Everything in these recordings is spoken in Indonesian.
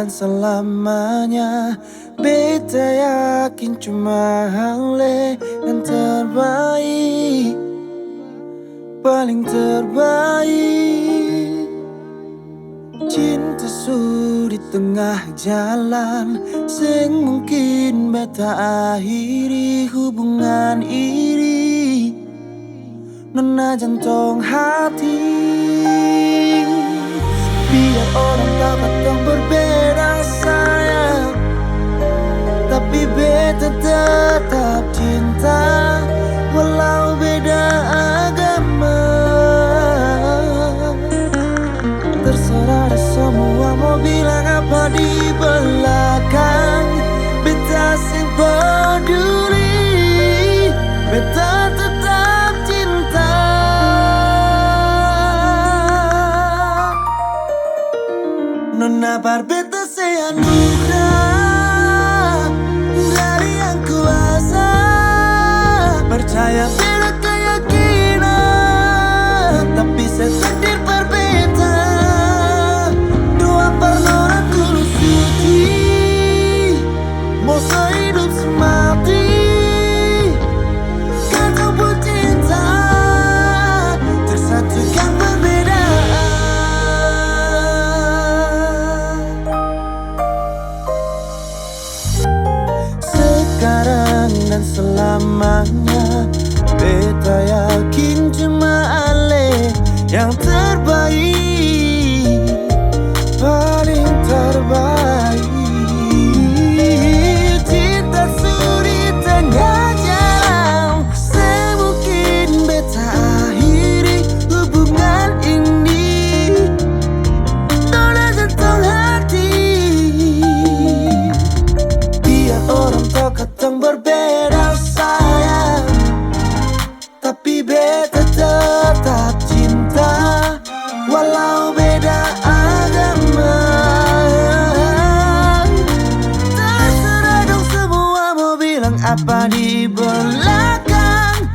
dan selamanya. Beta yakin cuma hale yang terbaik, paling terbaik. Cinta su di tengah jalan, sing mungkin beta akhiri hubungan iri, nona jantung hati. Biar orang tahu katong berbeda sayang, tapi beta tetap cinta walau beda agama. Terserah semua mau bilang apa di belakang, beta sing peduli, beta tetap cinta. Nona bar beta se anugerah dari yang kuasa, percaya beda keyakinan, tapi saya takdir berbeda. Doa pernah tulus suci, mau sehidup semati, kata pun cinta tersatukan perbedaan. Sekarang dan selamanya, beta yakin cuma ale yang terbaik, paling terbaik. Cinta suri tengah jalan, semungkin beta akhiri hubungan ini, nona jantung hati. Biar orang tahu katong berbeda sayang, tapi beta tetap cinta walau beda agama. Terserah dong semua mau bilang apa di belakang,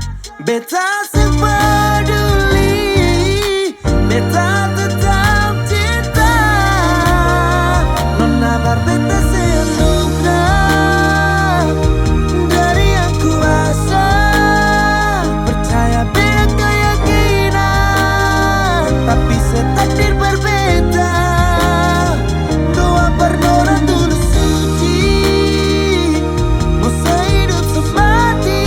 beta sing peduli, beta tetap cinta. Nona bar beta se anugerah dari yang kuasa, percaya beda keyakinan, tapi setakdir berbeda. Doa pernah tulus suci, mau sehidup semati,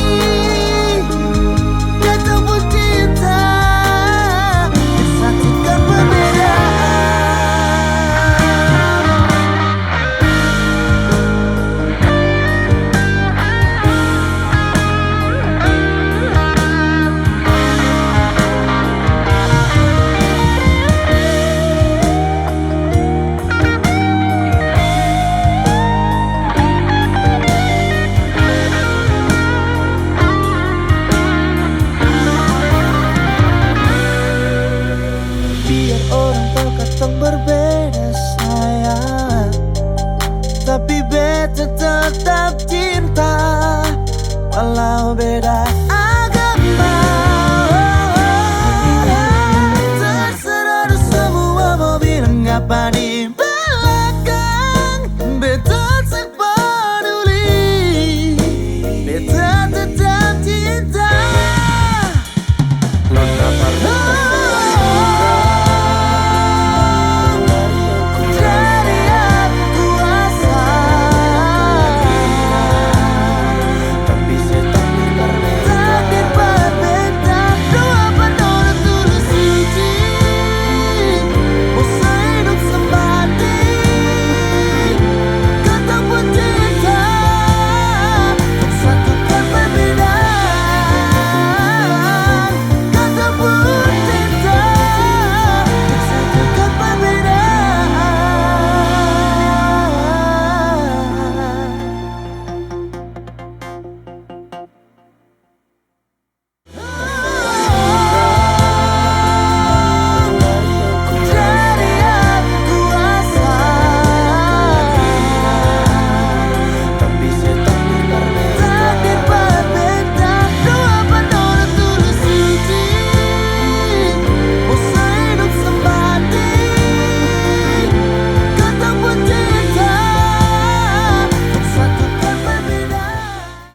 kata pun cinta tersatukan perbedaan. Biar orang tahu katong berbeda sayang, tapi beta tetap cinta walau beda agama. Terserah semua mau bilang apa di